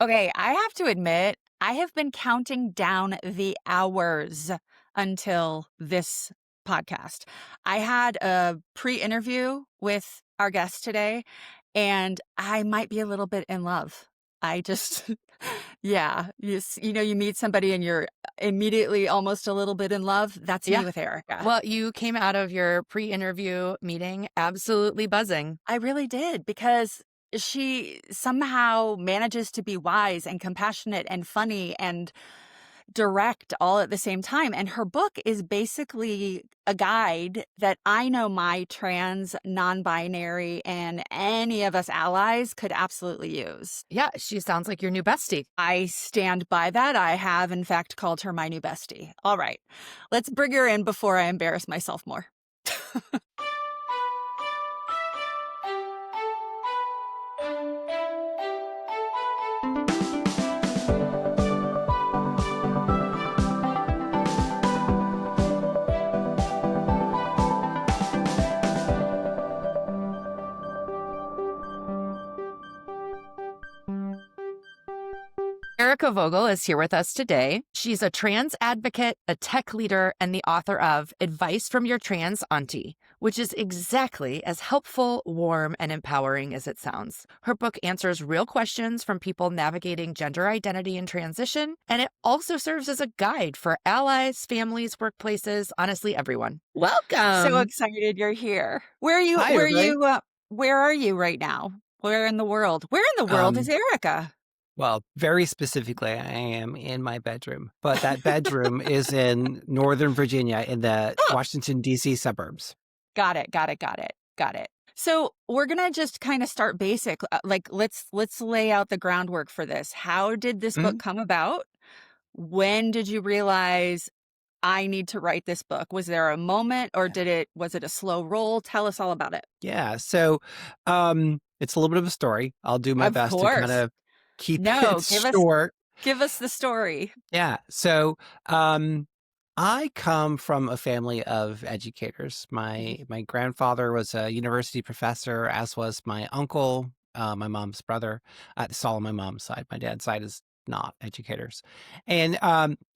Okay, I have to admit, I have been counting down the hours until this podcast. I had a pre-interview with our guest today, and I might be a little bit in love. I just yeah, you meet somebody and you're immediately almost a little bit in love. That's me Yeah. with Erica. Well, you came out of your pre-interview meeting absolutely buzzing. I really did because she somehow manages to be wise and compassionate and funny and direct all at the same time. And her book is basically a guide that I know my trans, non binary, and any of us allies could absolutely use. Yeah, she sounds like your new bestie. I stand by that. I have, in fact, called her my new bestie. All right, let's bring her in before I embarrass myself more. Erica Vogel is here with us today. She's a trans advocate, a tech leader, and the author of Advice from Your Trans Auntie, which is exactly as helpful, warm, and empowering as it sounds. Her book answers real questions from people navigating gender identity and transition, and it also serves as a guide for allies, families, workplaces, honestly, everyone. So Welcome. excited you're here. Where are you? Hi, Where are everybody. you? Where are you right now? Where in the world? Where in the world is Um, Erica? well, very specifically, I am in my bedroom, but that bedroom is in Northern Virginia in the Oh, Washington, D.C. suburbs. got it. Got it. Got it. Got it. So we're gonna just kind of start basic. Like let's lay out the groundwork for this. How did this book Mhm. come about? When did you realize I need to write this book? Was there a moment, or was it a slow roll? Tell us all about it. Yeah, so, it's a little bit of a story. I'll do my Of best to kind course. of keep it No, short. give us the story. Yeah, so, I come from a family of educators. Mhm. My grandfather was a university professor, as was my uncle, my mom's brother. It's all on my mom's side. My dad's side is not educators. And,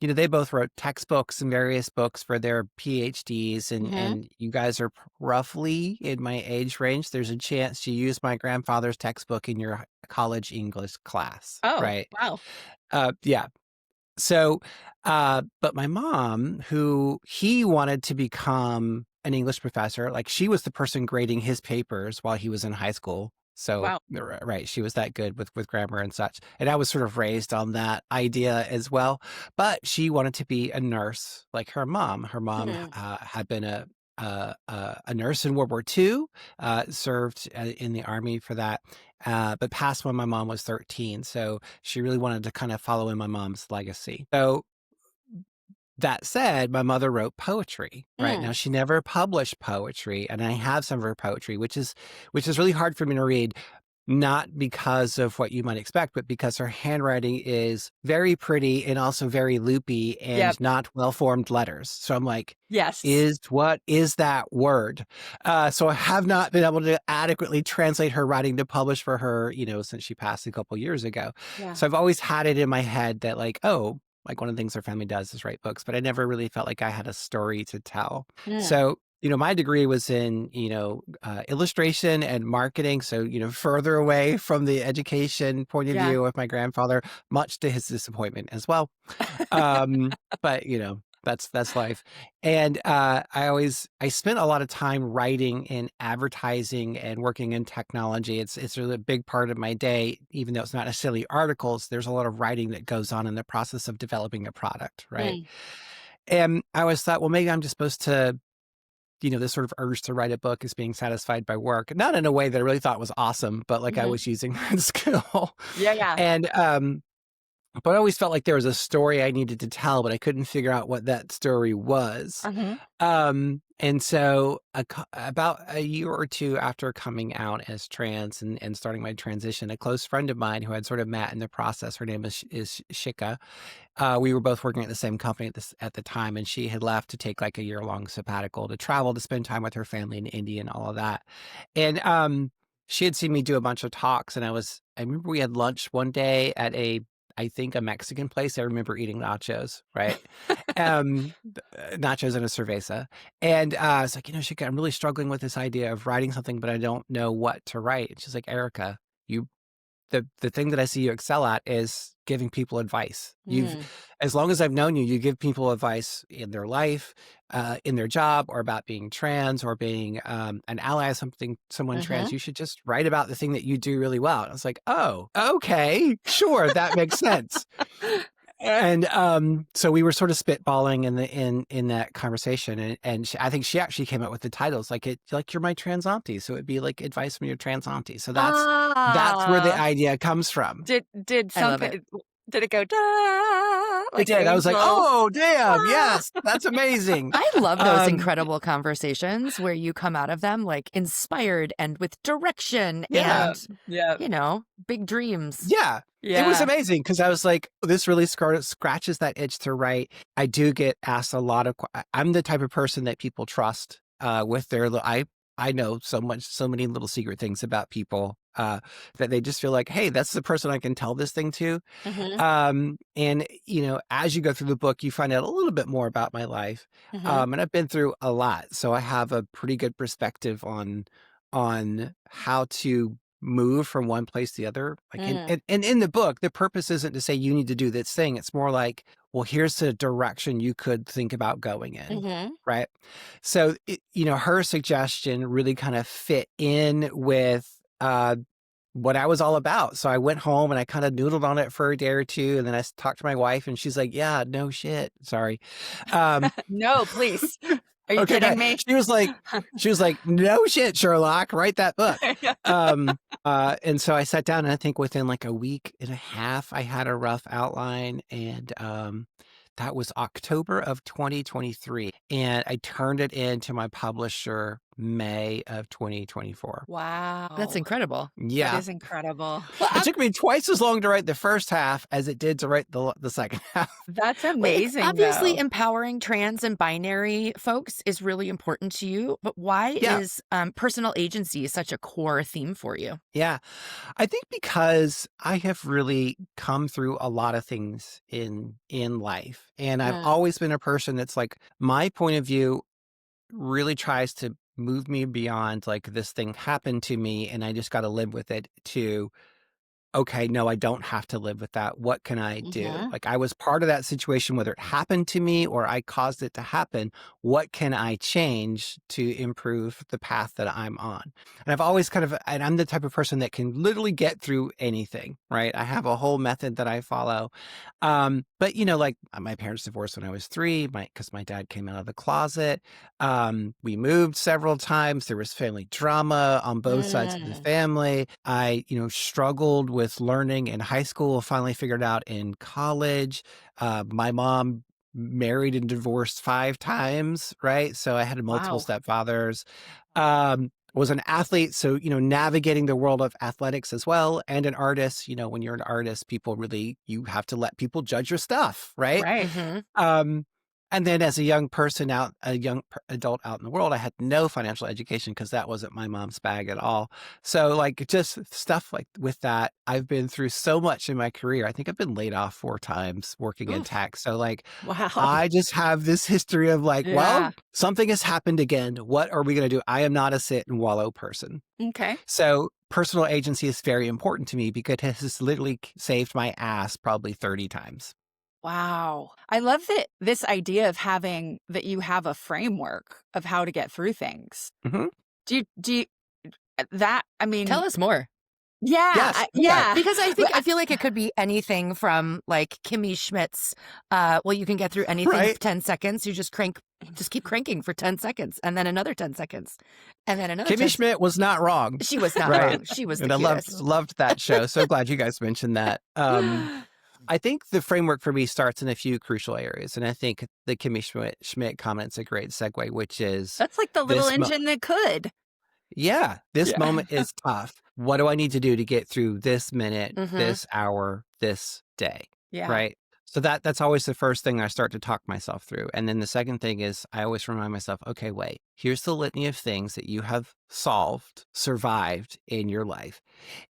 they both wrote textbooks and various books for their PhDs, Mhm. and you guys are roughly in my age range. There's a chance you used my grandfather's textbook in your college English class, Oh, right? wow. Yeah. So, but my mom, who he wanted to become an English professor, like she was the person grading his papers while he was in high school. So, Wow. right, she was that good with grammar and such. And I was sort of raised on that idea as well. But she wanted to be a nurse, like her mom. Her mom Mhm. had been a nurse in World War II, served in the army for that, but passed when my mom was 13. So she really wanted to kind of follow in my mom's legacy. So that said, my mother wrote poetry, right? Now Mm. she never published poetry, and I have some of her poetry, which is really hard for me to read, not because of what you might expect, but because her handwriting is very pretty and also very loopy Yep. and not well-formed letters. So I'm like, Yes. what is that word? So I have not been able to adequately translate her writing to publish for her, since she passed a couple years ago. Yeah. So I've always had it in my head that like, oh, like one of the things our family does is write books, but I never really felt like I had a story to tell. Mm. So, my degree was in, illustration and marketing. So, further away from the education point of Yeah. view of my grandfather, much to his disappointment as well. Um, but that's life. And I spent a lot of time writing in advertising and working in technology. It's really a big part of my day, even though it's not necessarily articles. There's a lot of writing that goes on in the process of developing a product, right? Mm. And I always thought, well, maybe I'm just supposed to, this sort of urge to write a book is being satisfied by work, not in a way that I really thought was awesome, but like I Mhm. was using that skill. Yeah, yeah. And but I always felt like there was a story I needed to tell, but I couldn't figure out what that story was. Mhm. And so about a year or two after coming out as trans and starting my transition, a close friend of mine who had sort of met in the process, her name is Shika. We were both working at the same company at the time, and she had left to take like a year-long sabbatical to travel to spend time with her family in India and all of that. And she had seen me do a bunch of talks, and I was I remember we had lunch one day at I think a Mexican place. I remember eating nachos, right? Nachos and a cerveza. And I was like, Shika, I'm really struggling with this idea of writing something, but I don't know what to write. And she's like, Erica, you the thing that I see you excel at is giving people advice. Mm. As long as I've known you, you give people advice in their life, in their job, or about being trans or being an ally of someone trans. You should just write about the thing that you do really well. And I was like, oh, okay, sure, that makes sense. And so we were sort of spitballing in that conversation, and I think she actually came up with the titles like you're my trans auntie, so it'd be like advice from your trans auntie. So that's where the Ah. idea comes from. Did I love something did it go da It like did. I was like, angels? oh damn, Ah. yes, that's amazing. I love those Um, incredible conversations where you come out of them like inspired and with direction yeah, and, Yeah. big dreams. yeah. It was Yeah. amazing because I was like, this really scratches that itch to write. I do get asked a lot of. I'm the type of person that people trust with their. I know so many little secret things about people that they just feel like, hey, that's the person I can tell this thing to. Mhm. And as you go through the book, you find out a little bit more about my life. Mhm. And I've been through a lot, so I have a pretty good perspective on how to move from one place to the other. Like Mm. and in the book, the purpose isn't to say you need to do this thing. It's more like, well, here's the direction you could think about going in. Mhm. Right. So, her suggestion really kind of fit in with what I was all about. So I went home and I kind of noodled on it for a day or two. And then I talked to my wife and she's like, yeah, no shit. Sorry. Um, No, please. Are you okay. kidding Okay. me? She was like, no shit, Sherlock, write that book. And so I sat down and I think within like a week and a half, I had a rough outline. And that was October of 2023. And I turned it in to my publisher May of 2024. That's Wow. incredible. That Yeah. is incredible. It took me twice as long to write the first half as it did to write the second half. That's Well, amazing, obviously, though. empowering trans and binary folks is really important to you, but why Yeah. is personal agency such a core theme for you? Yeah. I think because I have really come through a lot of things in life, and I've Mm. always been a person that's like, my point of view really tries to move me beyond like this thing happened to me and I just got to live with it to, okay, no, I don't have to live with that. What can I do? Mhm. Like I was part of that situation, whether it happened to me or I caused it to happen. What can I change to improve the path that I'm on? And I've always and I'm the type of person that can literally get through anything, right? I have a whole method that I follow. But like my parents divorced when I was 3, because my dad came out of the closet. We moved several times. There was family drama on both sides of the Mm. family. I, struggled with learning in high school, finally figured out in college. My mom married and divorced 5 times, right? So I had multiple Wow. stepfathers. Was an athlete, so navigating the world of athletics as well, and an artist. When you're an artist, you have to let people judge your stuff, right? Right. Hmm. Um, and then as a young adult out in the world, I had no financial education because that wasn't my mom's bag at all. So like just stuff like with that, I've been through so much in my career. I think I've been laid off 4 times working in Oof. tech. So like Wow. I just have this history of like, well, Yeah. something has happened again. What are we going to do? I am not a sit and wallow person. Okay. So personal agency is very important to me because it has literally saved my ass probably 30 times. Wow. I love this idea of having that you have a framework of how to get through things. Mhm. Do you that I Tell mean, us more. yeah, Yes. Yeah. yeah. Because Well, I feel like it could be anything from like Kimmy Schmidt's, well, you can get through anything in Right. 10 seconds. You just keep cranking for 10 seconds and then another 10 seconds and then another Kimmy 10. Schmidt was not wrong. She was not Right. wrong. She was the And I cutest. loved that show. So glad you guys mentioned that. I think the framework for me starts in a few crucial areas. And I think the Kimmy Schmidt comment's a great segue, which is That's like the little this engine that could. this Yeah. moment is tough. What do I need to do to get through this minute, Mhm. this hour, this day? Yeah. Right. So that's always the first thing I start to talk myself through. And then the second thing is I always remind myself, okay, wait, here's the litany of things that you have survived in your life.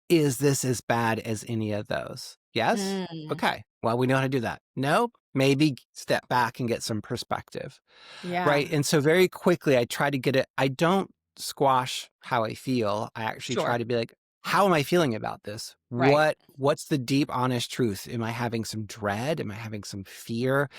is this as bad as any of those? Yes? Mm, Okay. Well, we know how to do that. No? Maybe step back and get some perspective. yeah. Right. And so very quickly, I try to get it. I don't squash how I feel. I actually try Sure. to be like, how am I feeling about this? Right. What's the deep, honest truth? Am I having some dread? Am I having some fear?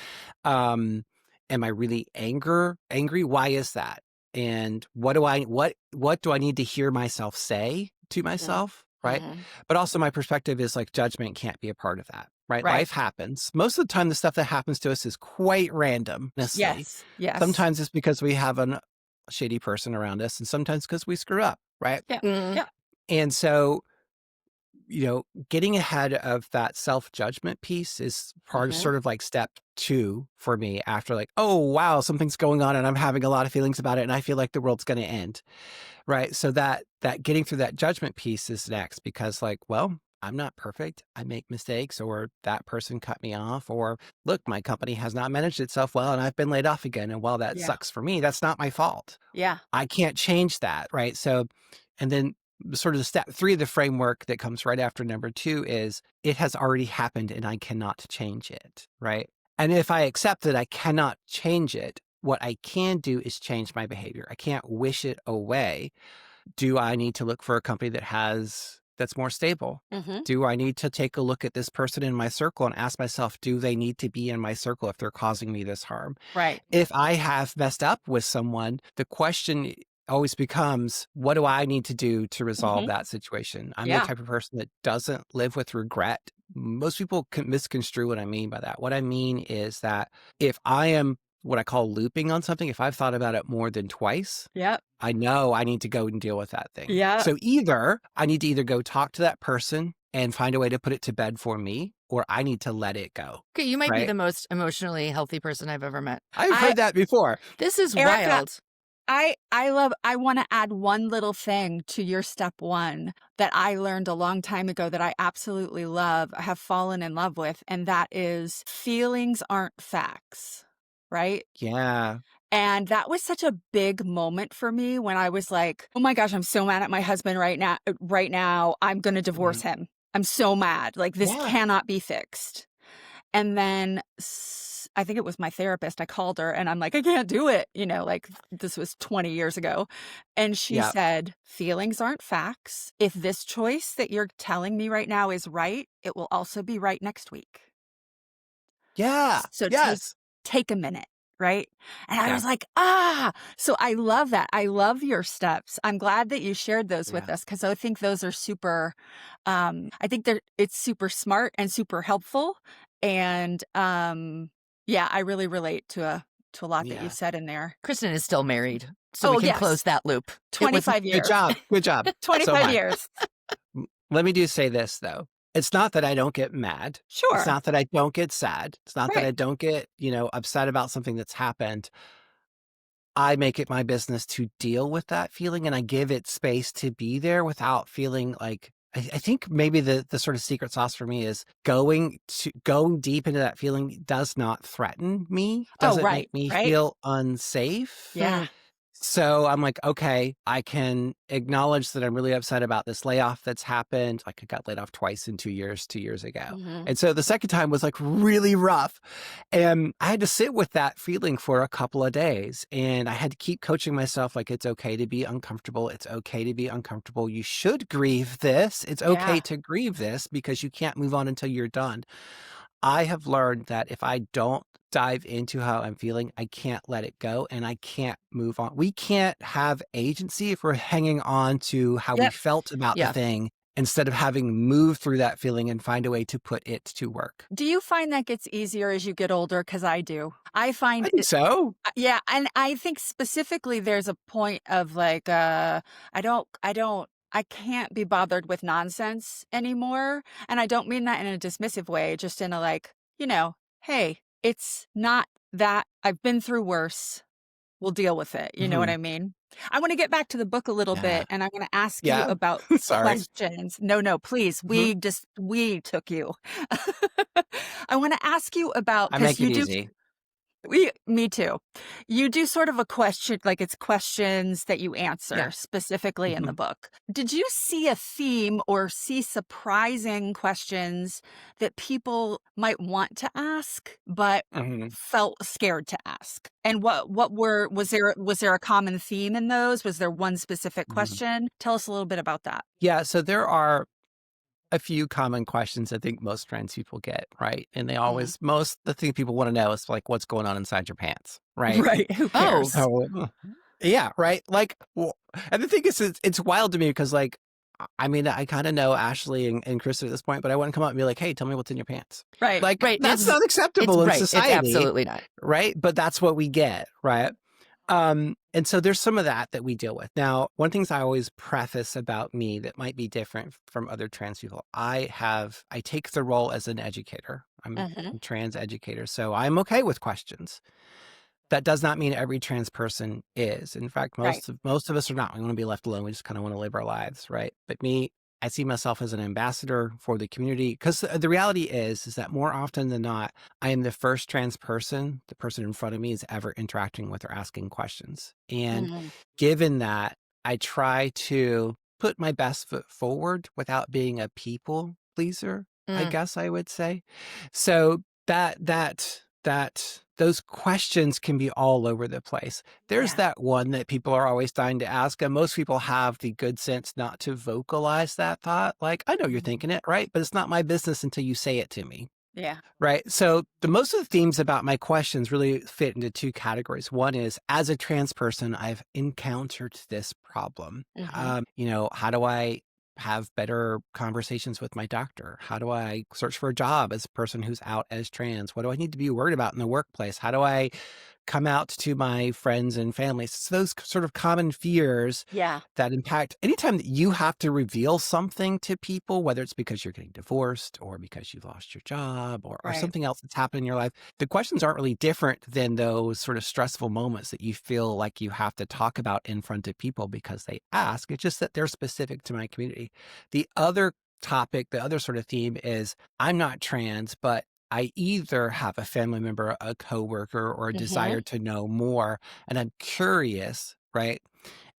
Um, am I really angry? Why is that? And what do I need to hear myself say to Mm, myself? Right. mhm. But also my perspective is like judgment can't be a part of that. Right. Right. Life happens. Most of the time, the stuff that happens to us is quite random, honestly. Yes. Yes. Sometimes it's because we have a shady person around us, and sometimes because we screw up. Right. Yeah. Mm. Yeah. And so, getting ahead of that self-judgment piece is part of Mhm. sort of like step 2 for me after like, oh, wow, something's going on and I'm having a lot of feelings about it and I feel like the world's going to end. Right. So that getting through that judgment piece is next because like, well, I'm not perfect. I make mistakes or that person cut me off or look, my company has not managed itself well and I've been laid off again. And while that Yeah. sucks for me, that's not my fault. Yeah. I can't change that, right? So, and then sort of the step 3 of the framework that comes right after number 2 is it has already happened and I cannot change it, right? And if I accept that I cannot change it, what I can do is change my behavior. I can't wish it away. Do I need to look for a company that's more stable? Mhm. Do I need to take a look at this person in my circle and ask myself, do they need to be in my circle if they're causing me this harm? Right. If I have messed up with someone, the question always becomes, what do I need to do to resolve Mhm. that situation? I'm the Yeah. type of person that doesn't live with regret. Most people can misconstrue what I mean by that. What I mean is that if I am what I call looping on something, if I've thought about it more than twice, Yep. I know I need to go and deal with that thing. Yep. So either I need to either go talk to that person and find a way to put it to bed for me, or I need to let it go. Okay, you might be Right. the most emotionally healthy person I've ever met. I've I heard that before. This is Erica, wild. I wanna add one little thing to your step 1 that I learned a long time ago that I absolutely love, have fallen in love with, and that is feelings aren't facts, right? Yeah. And that was such a big moment for me when I was like, "Oh my gosh, I'm so mad at my husband right now. I'm gonna divorce Mhm. him. I'm so mad. Like, this Yeah. cannot be fixed." And then I think it was my therapist. I called her and I'm like, I can't do it. Like this was 20 years ago. And she Yeah. said, feelings aren't facts. If this choice that you're telling me right now is right, it will also be right next week. Yeah. So Yes. take a minute, right? And I Yeah. was like, so I love that. I love your steps. I'm glad that you shared those with Yeah. us because I think those are super I think it's super smart and super helpful. And yeah, I really relate to a lot that you Yeah. said in there. Kristen is still married, so we Oh, can yes. close that loop. It was 25 Good years. job. Good job. So am 25 I. years. Let me say this though. It's not that I don't get mad. It's Sure. not that I don't get sad. It's not that Right. I don't get, upset about something that's happened. I make it my business to deal with that feeling and I give it space to be there without feeling like I think maybe the sort of secret sauce for me is going deep into that feeling does not threaten me, Oh, doesn't make right. me Right. feel unsafe. Yeah. So I'm like, okay, I can acknowledge that I'm really upset about this layoff that's happened. Like I got laid off twice in 2 years, 2 years ago. Hmm. And so the second time was like really rough. And I had to sit with that feeling for a couple of days. And I had to keep coaching myself like, it's okay to be uncomfortable. It's okay to be uncomfortable. You should grieve this. It's okay Yeah. to grieve this because you can't move on until you're done. I have learned that if I don't dive into how I'm feeling, I can't let it go and I can't move on. We can't have agency if we're hanging on to how we Yep. felt about the Yeah. thing instead of having moved through that feeling and find a way to put it to work. Do you find that gets easier as you get older? Because I do. I I find think so. yeah, and I think specifically there's a point of like, I can't be bothered with nonsense anymore. And I don't mean that in a dismissive way, just in a like, hey, it's not that I've been through worse. We'll deal with it. You know what Mhm. I mean? I want to get back to the book a little Yeah. bit and I want to ask you Yeah. about Sorry. questions. No, no, please. Mhm. We took you. I want to ask you about, I because make it you do easy. Me too. You do sort of a question, like it's questions that you answer Yeah. specifically in the Mhm. book. Did you see a theme or see surprising questions that people might want to ask, but Mhm. felt scared to ask? And was there a common theme in those? Was there one specific Mhm. question? Tell us a little bit about that. Yeah, so there are a few common questions I think most trans people get, right? And they Mhm. always the thing people want to know is like what's going on inside your pants, right? Right. Who Oh, cares? So yeah, right. Like, and the thing is, it's wild to me because like, I mean, I kind of know Ashley and Chris at this point, but I wouldn't come up and be like, "Hey, tell me what's in your pants." Right. Like, right. that's not It's acceptable in right. It's society, absolutely not. right? But that's what we get, right? And so there's some of that we deal with. Now, one things I always preface about me that might be different from other trans people, I take the role as an educator. I'm Mhm. a trans educator, so I'm okay with questions. That does not mean every trans person is. In fact, Right. most of us are not. We want to be left alone. We just kind of want to live our lives, right? But me, I see myself as an ambassador for the community because the reality is that more often than not, I am the first trans person the person in front of me is ever interacting with or asking questions. And Mhm. given that, I try to put my best foot forward without being a people pleaser, I Mm, guess I would say. So those questions can be all over the place. There's Yeah. that one that people are always dying to ask, and most people have the good sense not to vocalize that thought. Like, I know you're Mhm. thinking it, right? But it's not my business until you say it to me. Yeah. Right. So the most of the themes about my questions really fit into two categories. One is as a trans person, I've encountered this problem. Mhm. How do I have better conversations with my doctor? How do I search for a job as a person who's out as trans? What do I need to be worried about in the workplace? How do I come out to my friends and family? It's those sort of common fears Yeah. that impact anytime that you have to reveal something to people, whether it's because you're getting divorced or because you've lost your job or Right. something else that's happened in your life. The questions aren't really different than those sort of stressful moments that you feel like you have to talk about in front of people because they ask. It's just that they're specific to my community. The other topic, the other sort of theme is I'm not trans, but I either have a family member, a coworker, or a Mhm. desire to know more, and I'm curious, right?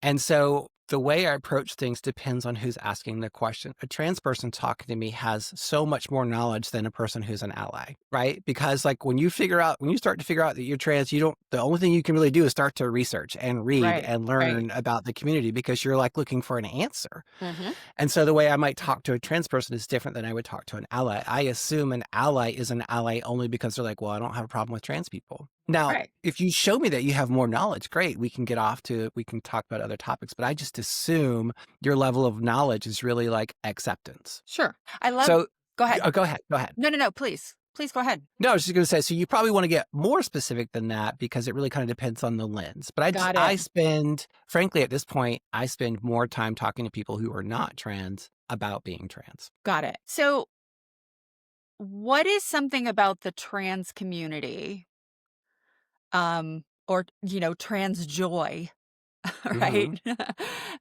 And so the way I approach things depends on who's asking the question. A trans person talking to me has so much more knowledge than a person who's an ally, right? Because like when you start to figure out that you're trans, the only thing you can really do is start to research and read Right. and Right. learn about the community because you're like looking for an answer. Mhm. And so the way I might talk to a trans person is different than I would talk to an ally. I assume an ally is an ally only because they're like, well, I don't have a problem with trans people. Now, Right. if you show me that you have more knowledge, great. We can we can talk about other topics, but I just assume your level of knowledge is really like acceptance. Sure. I love So Go ahead. go ahead. Go ahead. No, no, no, please. Please go ahead. No, I was just going to say, so you probably want to get more specific than that because it really kind of depends on the lens. But Got I it. spend, frankly, at this point, I spend more time talking to people who are not trans about being trans. Got it. So, what is something about the trans community, or, trans joy, right? Hmm.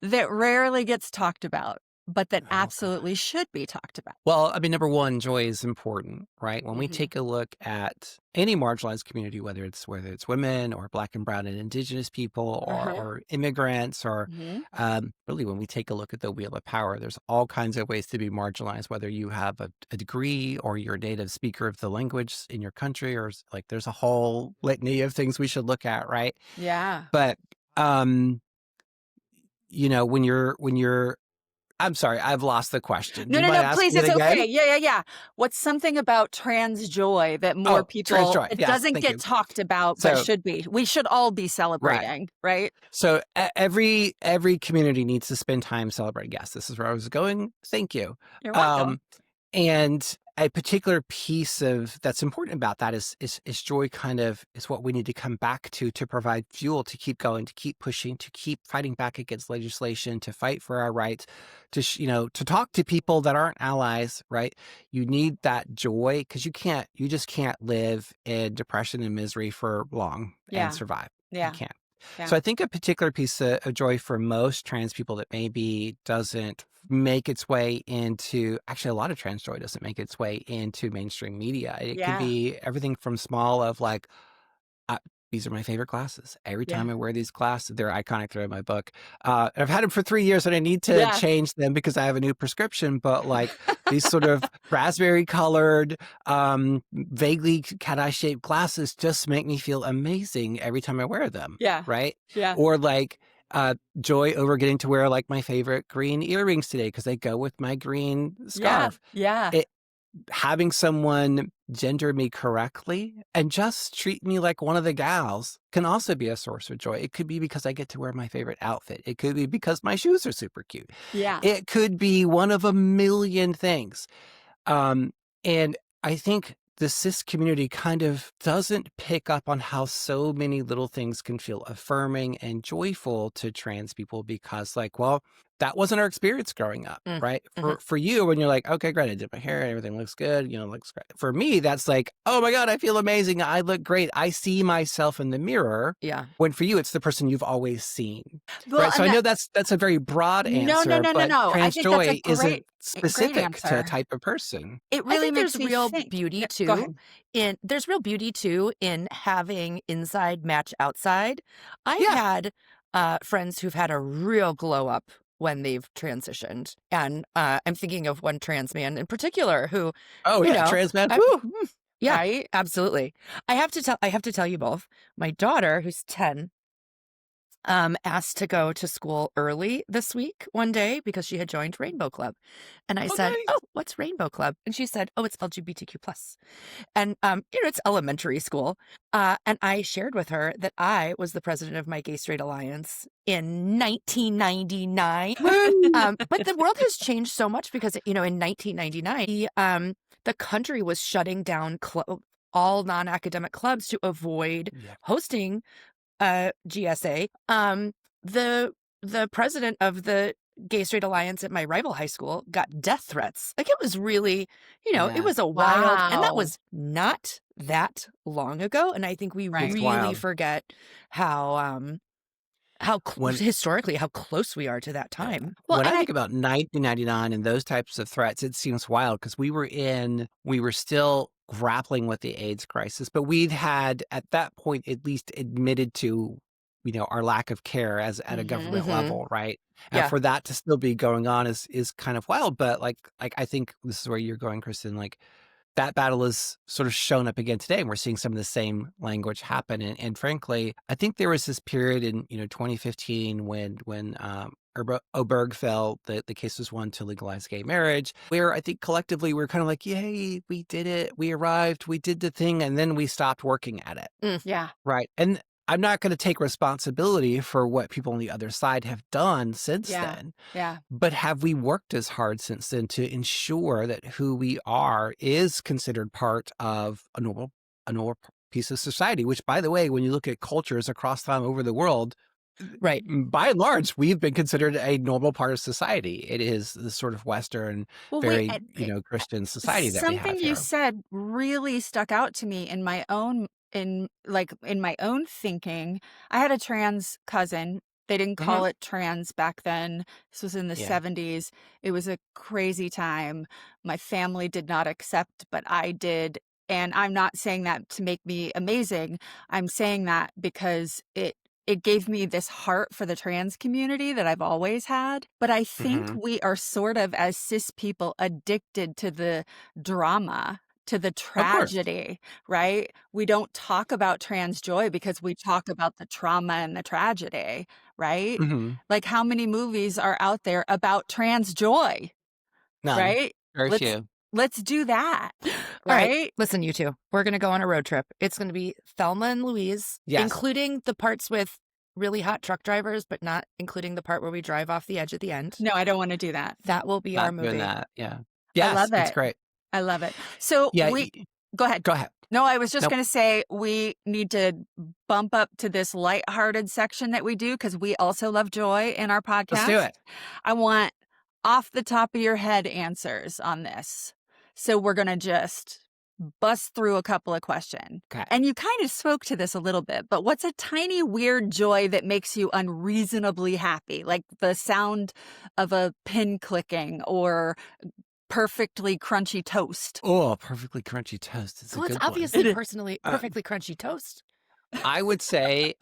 That rarely gets talked about, but that Oh, God. absolutely should be talked about? Well, I mean, number one, joy is important, right? When we Mhm. take a look at any marginalized community, whether it's women or Black and Brown and Indigenous people Uh-huh. or immigrants, or Mhm. really when we take a look at the wheel of power, there's all kinds of ways to be marginalized. Whether you have a degree or you're a native speaker of the language in your country, like there's a whole litany of things we should look at, right? Yeah. But um, when you're I'm sorry, I've lost the question. Do No, you no, mind no, asking please, it it's again? okay. Yeah, yeah, yeah. What's something about trans joy that more Oh, trans people joy. it Yes, doesn't thank get you. talked about, but So, should be? We should all be right. celebrating, right? So every community needs to spend time celebrating. Yes, this is where I was going. Thank you. You're welcome. Um, And a particular piece of that's important about that is joy kind of is what we need to come back to provide fuel to keep going, to keep pushing, to keep fighting back against legislation, to fight for our rights, to talk to people that aren't allies, right? You need that joy because you just can't live in depression and misery for long and Yeah, survive. You yeah, can't. yeah, So I think a particular piece of joy for most trans people that maybe doesn't make its way into actually a lot of trans joy doesn't make its way into mainstream media. It could yeah. be everything from small of like these are my favorite glasses. Every Yeah. time I wear these glasses, they're iconic. They're in my book. And I've had them for 3 years, and I need to Yeah. change them because I have a new prescription. But like these sort of raspberry colored, vaguely cat eye shaped glasses just make me feel amazing every time I wear them. Yeah. Right. Yeah. Or like joy over getting to wear like my favorite green earrings today because they go with my green Yeah. scarf. Yeah. Having someone gender me correctly and just treat me like one of the gals can also be a source of joy. It could be because I get to wear my favorite outfit. It could be because my shoes are super cute. Yeah. It could be one of a million things. Um, and I think the cis community kind of doesn't pick up on how so many little things can feel affirming and joyful to trans people because, like, well, that wasn't our experience growing up, Mm. right? Mhm. For you, when you're like, okay, great, I did my hair, everything looks good, looks great. For me, that's like, oh my God, I feel amazing. I look great. I see myself in the mirror. Yeah. When for you, it's the person you've always seen, Well, right? So and I that know that's a very broad no, no, answer, no, no, but no. I trans think that's a joy isn't great specific to a answer. type of person. It I really think makes there's me real think. beauty Yeah, go too ahead. there's real beauty too in having inside match outside. I've Yeah. had friends who've had a real glow up when they've transitioned, and I'm thinking of one trans man in particular who, Oh you yeah, know, trans man. I, Woo. yeah, Right? absolutely. I have to tell you both. My daughter, who's 10, asked to go to school early this week one day because she had joined Rainbow Club. And I Oh, said, nice. "Oh, what's Rainbow Club?" And she said, "Oh, it's LGBTQ plus." And it's elementary school. And I shared with her that I was the president of my Gay Straight Alliance in 1999. Woo. But the world has changed so much because in 1999, the country was shutting down all non-academic clubs to avoid Yeah. hosting GSA. The president of the Gay Straight Alliance at my rival high school got death threats. Like, it was really, it Yeah. was a wild, and that Wow. was not that long ago. And I think we Right. It's really wild. forget how When historically how close we are to that yeah. time. Well, When and I I think about 1999 and those types of threats, it seems wild because we were still grappling with the AIDS crisis, but we'd had at that point at least admitted to, our lack of care as at a government Mhm. level, right? And Yeah. for that to still be going on is kind of wild. But like I think this is where you're going, Kristen. Like that battle is sort of shown up again today, and we're seeing some of the same language happen. And frankly, I think there was this period in 2015 when Obergefell, the case was won to legalize gay marriage, where I think collectively we're kind of like, yay, we did it, we arrived, we did the thing, and then we stopped working at it. yeah. Right. And I'm not going to take responsibility for what people on the other side have done since Yeah. then. Yeah. But have we worked as hard since then to ensure that who we are is considered part of a normal piece of society? Which, by the way, when you look at cultures across time over the world, Right. by and large, we've been considered a normal part of society. It is the sort of Western, Well, wait, very Christian society that we something have you here. said really stuck out to me in my own thinking. I had a trans cousin. They didn't Mhm. call it trans back then. This was in the Yeah. 70s. It was a crazy time. My family did not accept, but I did. And I'm not saying that to make me amazing. I'm saying that because it gave me this heart for the trans community that I've always had. But I think Mhm. we are sort of, as cis people, addicted to the drama, to the Of course. tragedy, right? We don't talk about trans joy because we talk about the trauma and the tragedy, right? Mhm. Like, how many movies are out there about trans joy, None. right? Very Let's few. let's do that, All right, right? listen, you two. We're going to go on a road trip. It's going to be Thelma and Louise, Yes. including the parts with really hot truck drivers, but not including the part where we drive off the edge at the end. No, I don't want to do that. That will be our Not doing movie. that. Yeah. I Yes, love it's it. great. I love it. So Yeah. go ahead. Go ahead. No, I was just Nope. going to say we need to bump up to this lighthearted section that we do because we also love joy in our podcast. Let's do it. I want off the top of your head answers on this. So we're going to just bust through a couple of questions. Okay. And you kind of spoke to this a little bit, but what's a tiny weird joy that makes you unreasonably happy? Like the sound of a pin clicking or perfectly crunchy toast. Oh, perfectly crunchy toast. It's a Well, it's good one. obviously It is. perfectly crunchy toast. I would say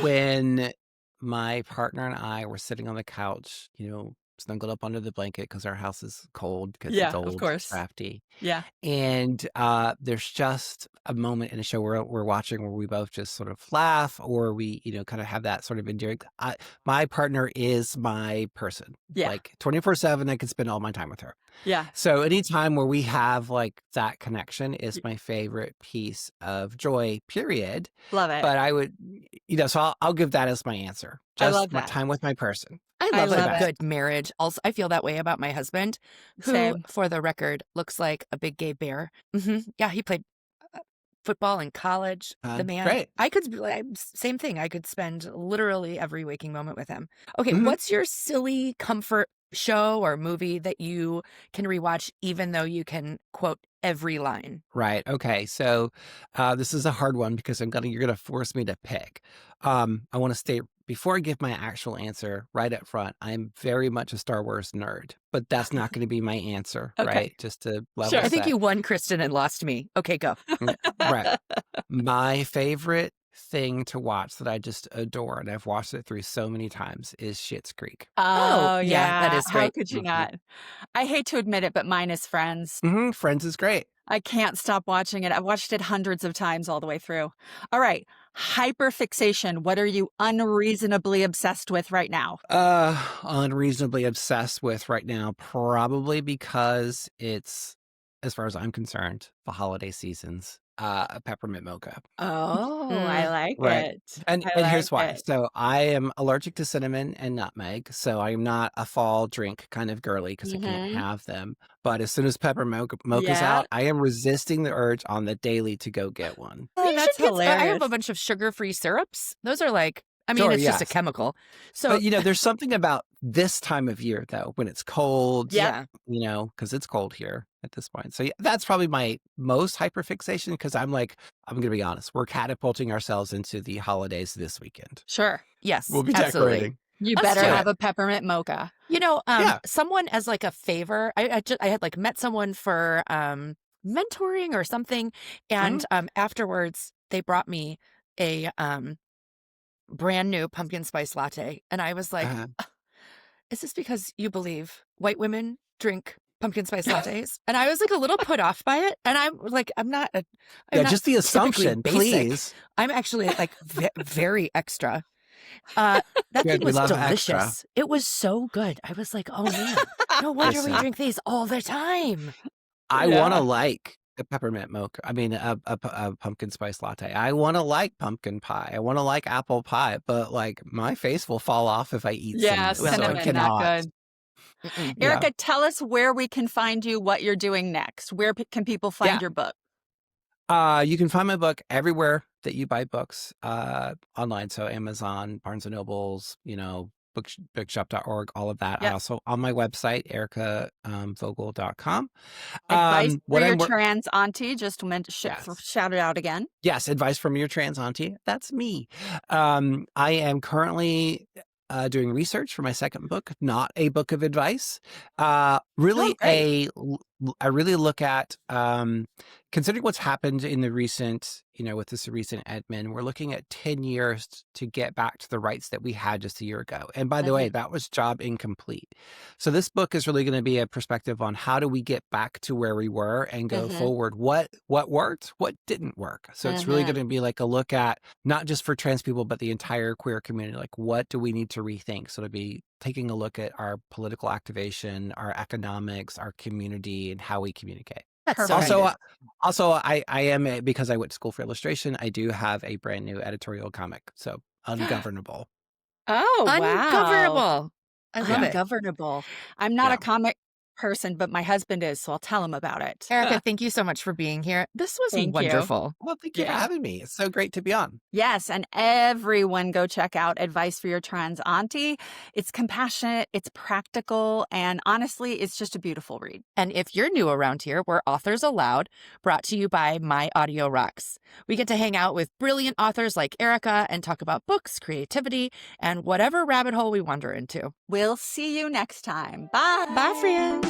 when my partner and I were sitting on the couch, snuggled up under the blanket because our house is cold because it's Yeah, of old, course. drafty. Yeah. And there's just a moment in a show we're watching where we both just sort of laugh, or we, kind of have that sort of endearing. My partner is my person. Yeah. Like 24/7, I could spend all my time with her. Yeah. So anytime where we have like that connection is my favorite piece of joy, period. Love it. But I would, so I'll give that as my answer. I love Just my that. time with my person. I I love love a it. good marriage. Also, I feel that way about my husband, who, Same. for the record, looks like a big gay bear. Yeah, he played football in college. The man, Great. I could same thing. I could spend literally every waking moment with him. Okay, Mhm. what's your silly comfort show or movie that you can rewatch even though you can quote every line? Right. Okay. So this is a hard one because you're gonna force me to pick. I want to state before I give my actual answer right up front, I'm very much a Star Wars nerd, but that's not going to be my answer, Okay. right? Just to level Sure. I think set. you won, Kristen, and lost me. Okay, go. Right. My favorite thing to watch that I just adore, and I've watched it through so many times, is Schitt's Creek. Oh, yeah, that is How great. could you Mhm. not? I hate to admit it, but mine is Friends. Friends is great. I can't stop watching it. I've watched it hundreds of times all the way through. All right. Hyperfixation. What are you unreasonably obsessed with right now? Unreasonably obsessed with right now, probably because it's, as far as I'm concerned, the holiday seasons, a peppermint mocha. Oh, I like Right. it. And I and like here's why. it. So I am allergic to cinnamon and nutmeg, so I'm not a fall drink kind of girly because I can't Mhm. have them. But as soon as peppermint mocha's Yeah. out, I am resisting the urge on the daily to go get one. Oh, You that's should get. I have hilarious. a bunch of sugar-free syrups. Those are like, I mean, Sure, it's just a yes. chemical. So But there's something about this time of year though, when it's cold, Yeah. because it's cold here at this point. So yeah, that's probably my most hyperfixation because I'm going to be honest, we're catapulting ourselves into the holidays this weekend. Sure. yes, We'll be absolutely. decorating. You Us better too. have a peppermint mocha. Yeah. Someone as like a favor. I had like met someone for mentoring or something, and afterwards they brought me a brand new pumpkin spice latte, and I was like, Uh-huh. "Is this because you believe white women drink pumpkin spice lattes?" And I was like a little put off by it, and I'm like, I'm not Yeah, not just the typically assumption, basic. please. I'm actually like very extra. That Good, thing we was love delicious. extra. It was so good. I was like, oh man, no wonder we Listen. drink these all the time. I Yeah. want to like a peppermint mocha. I mean, a pumpkin spice latte. I want to like pumpkin pie. I want to like apple pie, but like my face will fall off if I eat Yeah, cinnamon. So I Well, cinnamon, not cannot. good. Mm-mm. Yeah. Erica, tell us where we can find you, what you're doing next. Where can people find Yeah. your book? You can find my book everywhere that you buy books online. So Amazon, Barnes and Nobles, bookshop.org, all of that. I Yep. also on my website, ericavogel.com. Advice for What your I'm trans auntie. Just meant to Yes. shout it out again. Yes, advice from your trans auntie. That's me. I am currently doing research for my second book, not a book of advice. Really, great. I really look at considering what's happened in the recent, with this recent admin. We're looking at 10 years to get back to the rights that we had just a year ago. And by the way, that was job incomplete. So this book is really going to be a perspective on how do we get back to where we were and go forward. What worked, what didn't work. So it's really going to be like a look at not just for trans people, but the entire queer community. Like, what do we need to rethink? So to be taking a look at our political activation, our economics, our community, and how we communicate. That's so Perfect. needed. Also, I am because I went to school for illustration. I do have a brand new editorial comic. So Ungovernable. Oh, wow. Ungovernable. I love it. Ungovernable. I'm not Yeah. a comic person, but my husband is, so I'll tell him about it. Erica, thank you so much for being here. This was Thank you. wonderful. Well, thank you for Yeah. having me. It's so great to be on. Yes, and everyone go check out Advice for Your Trans Auntie. It's compassionate, it's practical, and honestly, it's just a beautiful read. And if you're new around here, we're Authors Aloud, brought to you by My Audio Rocks. We get to hang out with brilliant authors like Erica and talk about books, creativity, and whatever rabbit hole we wander into. We'll see you next time. Bye. Bye, friends.